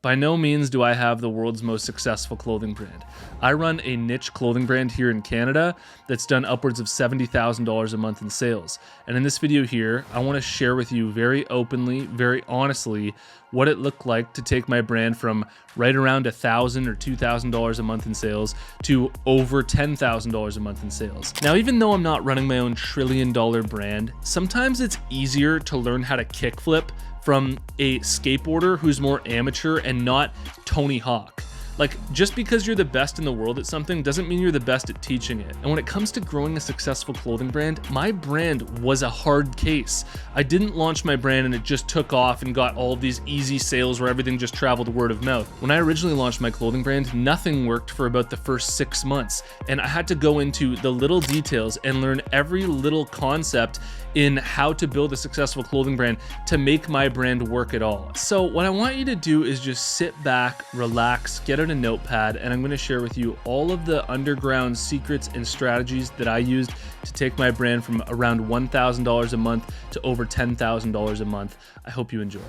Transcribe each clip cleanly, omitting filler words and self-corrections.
By no means do I have the world's most successful clothing brand. I run a niche clothing brand here in Canada that's done upwards of $70,000 a month in sales. And in this video here, I want to share with you very openly, very honestly, what it looked like to take my brand from right around $1,000 or $2,000 a month in sales to over $10,000 a month in sales. Now, even though I'm not running my own trillion-dollar brand, sometimes it's easier to learn how to kickflip from a skateboarder who's more amateur and not Tony Hawk. Like, just because you're the best in the world at something doesn't mean you're the best at teaching it. And when it comes to growing a successful clothing brand, my brand was a hard case. I didn't launch my brand and it just took off and got all of these easy sales where everything just traveled word of mouth. When I originally launched my clothing brand, nothing worked for about the first 6 months. And I had to go into the little details and learn every little concept in how to build a successful clothing brand to make my brand work at all. So what I want you to do is just sit back, relax, get out a notepad, and I'm going to share with you all of the underground secrets and strategies that I used to take my brand from around $1,000 a month to over $10,000 a month. I hope you enjoy.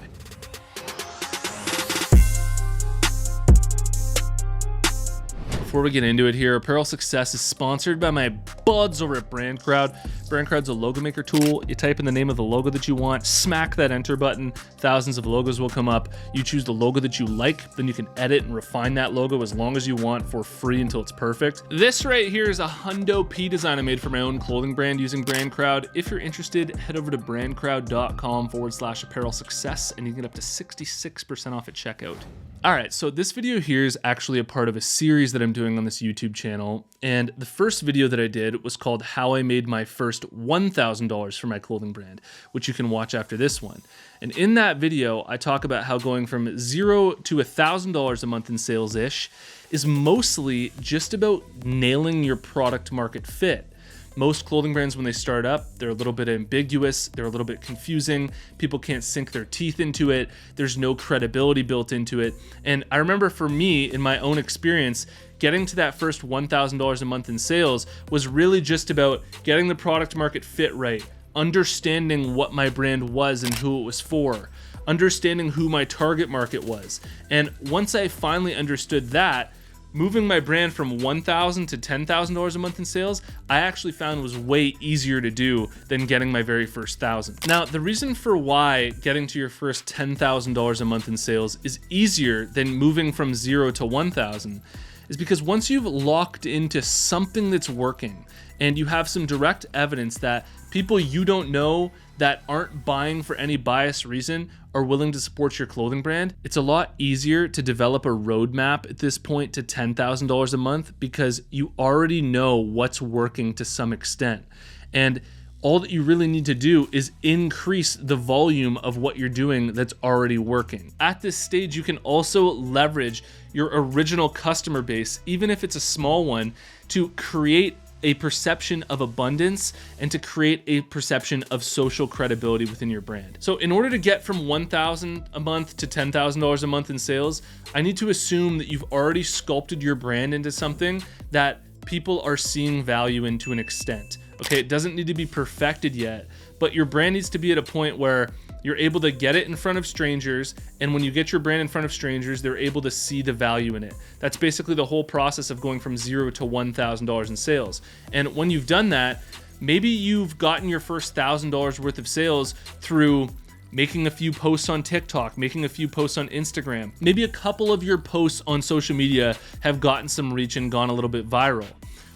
Before we get into it here, Apparel Success is sponsored by my buds over at BrandCrowd. BrandCrowd's a logo maker tool. You type in the name of the logo that you want, smack that enter button, thousands of logos will come up. You choose the logo that you like, then you can edit and refine that logo as long as you want for free until it's perfect. This right here is a Hundo P design I made for my own clothing brand using BrandCrowd. If you're interested, head over to brandcrowd.com/apparel success and you can get up to 66% off at checkout. All right, so this video here is actually a part of a series that I'm doing on this YouTube channel. And the first video that I did was called How I Made My First $1,000 for my clothing brand, which you can watch after this one. And in that video, I talk about how going from $0 to $1,000 a month in sales-ish is mostly just about nailing your product market fit. Most clothing brands, when they start up, they're a little bit ambiguous, they're a little bit confusing, people can't sink their teeth into it, there's no credibility built into it. And I remember for me, in my own experience, getting to that first $1,000 a month in sales was really just about getting the product market fit right, understanding what my brand was and who it was for, understanding who my target market was. And once I finally understood that, moving my brand from $1,000 to $10,000 a month in sales, I actually found was way easier to do than getting my very first $1,000. Now, the reason for why getting to your first $10,000 a month in sales is easier than moving from 0 to 1,000 is because once you've locked into something that's working and you have some direct evidence that people you don't know that aren't buying for any biased reason are willing to support your clothing brand, it's a lot easier to develop a roadmap at this point to $10,000 a month because you already know what's working to some extent. And all that you really need to do is increase the volume of what you're doing that's already working. At this stage, you can also leverage your original customer base, even if it's a small one, to create a perception of abundance and to create a perception of social credibility within your brand. So in order to get from $1,000 a month to $10,000 a month in sales, I need to assume that you've already sculpted your brand into something that people are seeing value in to an extent. Okay, it doesn't need to be perfected yet, but your brand needs to be at a point where you're able to get it in front of strangers, and when you get your brand in front of strangers, they're able to see the value in it. That's basically the whole process of going from 0 to $1,000 in sales. And when you've done that, maybe you've gotten your first $1,000 worth of sales through making a few posts on TikTok, making a few posts on Instagram. Maybe a couple of your posts on social media have gotten some reach and gone a little bit viral.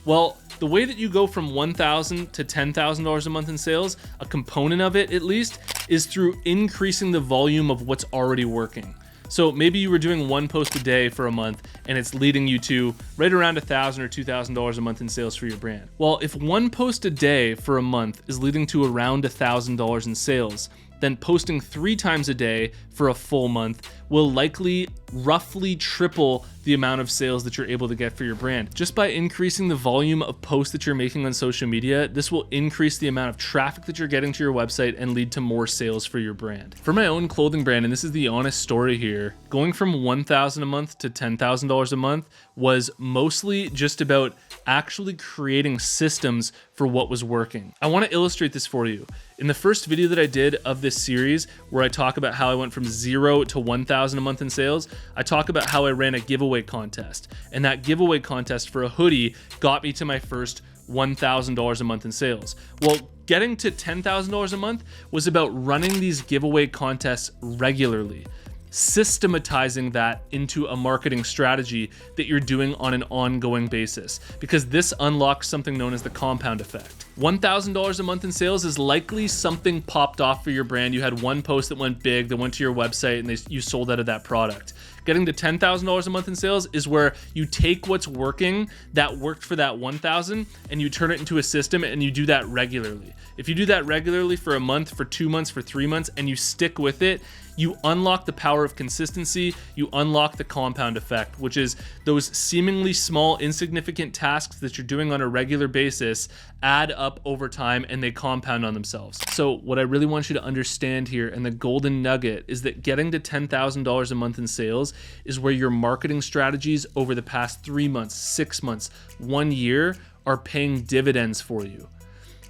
Well, the way that you go from $1,000 to $10,000 a month in sales, a component of it at least, is through increasing the volume of what's already working. So maybe you were doing one post a day for a month and it's leading you to right around $1,000 or $2,000 a month in sales for your brand. Well, if one post a day for a month is leading to around $1,000 in sales, then posting 3 times a day for a full month will likely roughly triple the amount of sales that you're able to get for your brand. Just by increasing the volume of posts that you're making on social media, this will increase the amount of traffic that you're getting to your website and lead to more sales for your brand. For my own clothing brand, and this is the honest story here, going from $1,000 a month to $10,000 a month was mostly just about actually creating systems for what was working. I want to illustrate this for you. In the first video that I did of this series, where I talk about how I went from 0 to 1,000 a month in sales, I talk about how I ran a giveaway contest, and that giveaway contest for a hoodie got me to my first $1,000 a month in sales. Well, getting to $10,000 a month was about running these giveaway contests regularly, systematizing that into a marketing strategy that you're doing on an ongoing basis, because this unlocks something known as the compound effect. $1,000 a month in sales is likely something popped off for your brand. You had one post that went big, that went to your website, and you sold out of that product. Getting to $10,000 a month in sales is where you take what's working that worked for that 1,000 and you turn it into a system, and you do that regularly. If you do that regularly for a month, for 2 months, for 3 months, and you stick with it, you unlock the power of consistency, you unlock the compound effect, which is those seemingly small, insignificant tasks that you're doing on a regular basis add up over time and they compound on themselves. So what I really want you to understand here, and the golden nugget, is that getting to $10,000 a month in sales is where your marketing strategies over the past 3 months, 6 months, 1 year are paying dividends for you.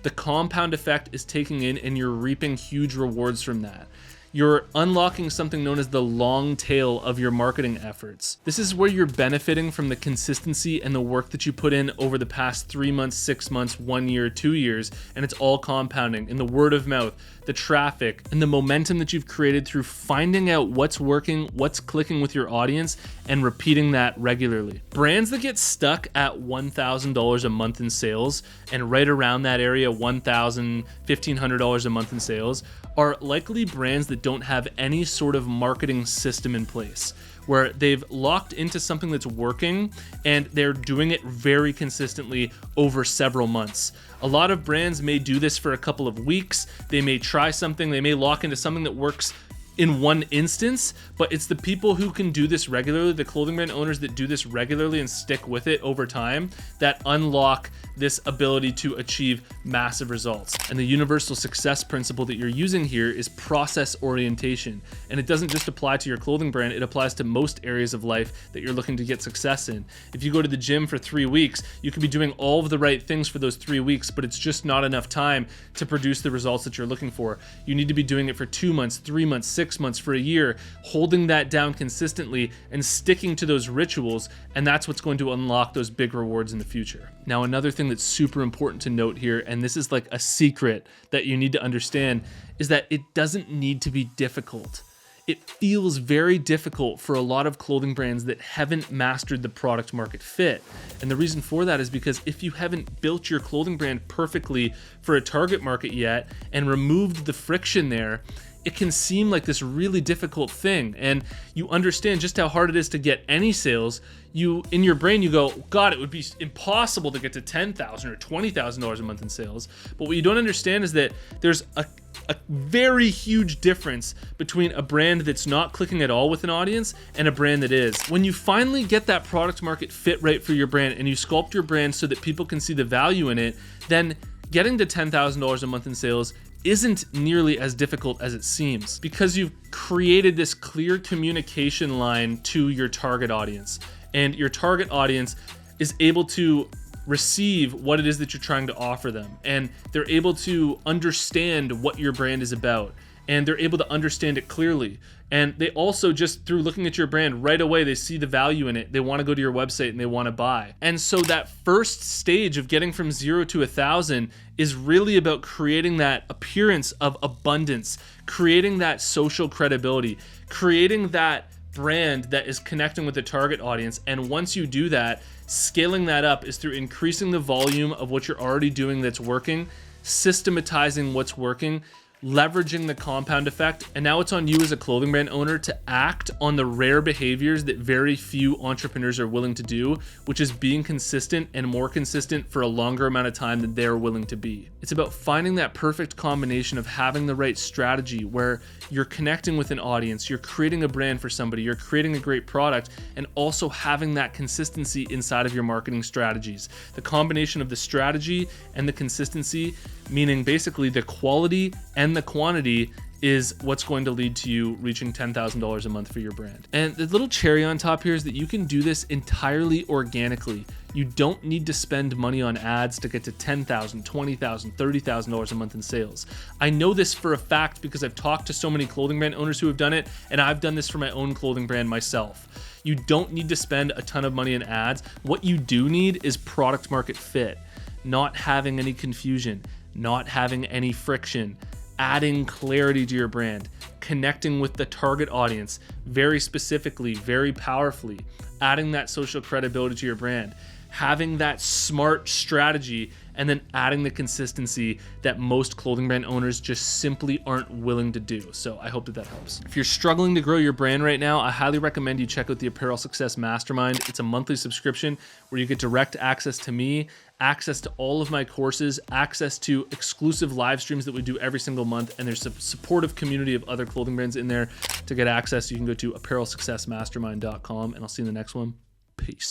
The compound effect is taking in and you're reaping huge rewards from that. You're unlocking something known as the long tail of your marketing efforts. This is where you're benefiting from the consistency and the work that you put in over the past 3 months, 6 months, 1 year, 2 years, and it's all compounding in the word of mouth, the traffic, and the momentum that you've created through finding out what's working, what's clicking with your audience, and repeating that regularly. Brands that get stuck at $1,000 a month in sales, and right around that area, $1,000, $1,500 a month in sales, are likely brands that don't have any sort of marketing system in place, where they've locked into something that's working and they're doing it very consistently over several months. A lot of brands may do this for a couple of weeks. They may try something, they may lock into something that works in one instance, but it's the people who can do this regularly, the clothing brand owners that do this regularly and stick with it over time, that unlock this ability to achieve massive results. And the universal success principle that you're using here is process orientation. And it doesn't just apply to your clothing brand, it applies to most areas of life that you're looking to get success in. If you go to the gym for 3 weeks, you could be doing all of the right things for those 3 weeks, but it's just not enough time to produce the results that you're looking for. You need to be doing it for 2 months, 3 months, 6 months, for a year, holding that down consistently and sticking to those rituals, and that's what's going to unlock those big rewards in the future. Now, another thing that's super important to note here, and this is like a secret that you need to understand, is that it doesn't need to be difficult. It feels very difficult for a lot of clothing brands that haven't mastered the product market fit. And the reason for that is because if you haven't built your clothing brand perfectly for a target market yet and removed the friction there, it can seem like this really difficult thing. And you understand just how hard it is to get any sales. In your brain, you go, God, it would be impossible to get to $10,000 or $20,000 a month in sales. But what you don't understand is that there's a very huge difference between a brand that's not clicking at all with an audience and a brand that is. When you finally get that product market fit right for your brand and you sculpt your brand so that people can see the value in it, then getting to $10,000 a month in sales isn't nearly as difficult as it seems, because you've created this clear communication line to your target audience, and your target audience is able to receive what it is that you're trying to offer them, and they're able to understand what your brand is about, and they're able to understand it clearly. And they also, just through looking at your brand right away, they see the value in it. They want to go to your website and they want to buy. And so that first stage of getting from 0 to 1,000 is really about creating that appearance of abundance, creating that social credibility, creating that brand that is connecting with the target audience. And once you do that, scaling that up is through increasing the volume of what you're already doing that's working, systematizing what's working, leveraging the compound effect. And now it's on you as a clothing brand owner to act on the rare behaviors that very few entrepreneurs are willing to do, which is being consistent and more consistent for a longer amount of time than they're willing to be. It's about finding that perfect combination of having the right strategy where you're connecting with an audience, you're creating a brand for somebody, you're creating a great product, and also having that consistency inside of your marketing strategies. The combination of the strategy and the consistency, meaning basically the quality and the quantity, is what's going to lead to you reaching $10,000 a month for your brand. And the little cherry on top here is that you can do this entirely organically. You don't need to spend money on ads to get to $10,000, $20,000, $30,000 a month in sales. I know this for a fact because I've talked to so many clothing brand owners who have done it, and I've done this for my own clothing brand myself. You don't need to spend a ton of money in ads. What you do need is product market fit, not having any confusion, not having any friction, adding clarity to your brand, connecting with the target audience very specifically, very powerfully, adding that social credibility to your brand, having that smart strategy, and then adding the consistency that most clothing brand owners just simply aren't willing to do. So I hope that that helps. If you're struggling to grow your brand right now, I highly recommend you check out the Apparel Success Mastermind. It's a monthly subscription where you get direct access to me, access to all of my courses, access to exclusive live streams that we do every single month, and there's a supportive community of other clothing brands in there. To get access, you can go to apparelsuccessmastermind.com, and I'll see you in the next one. Peace.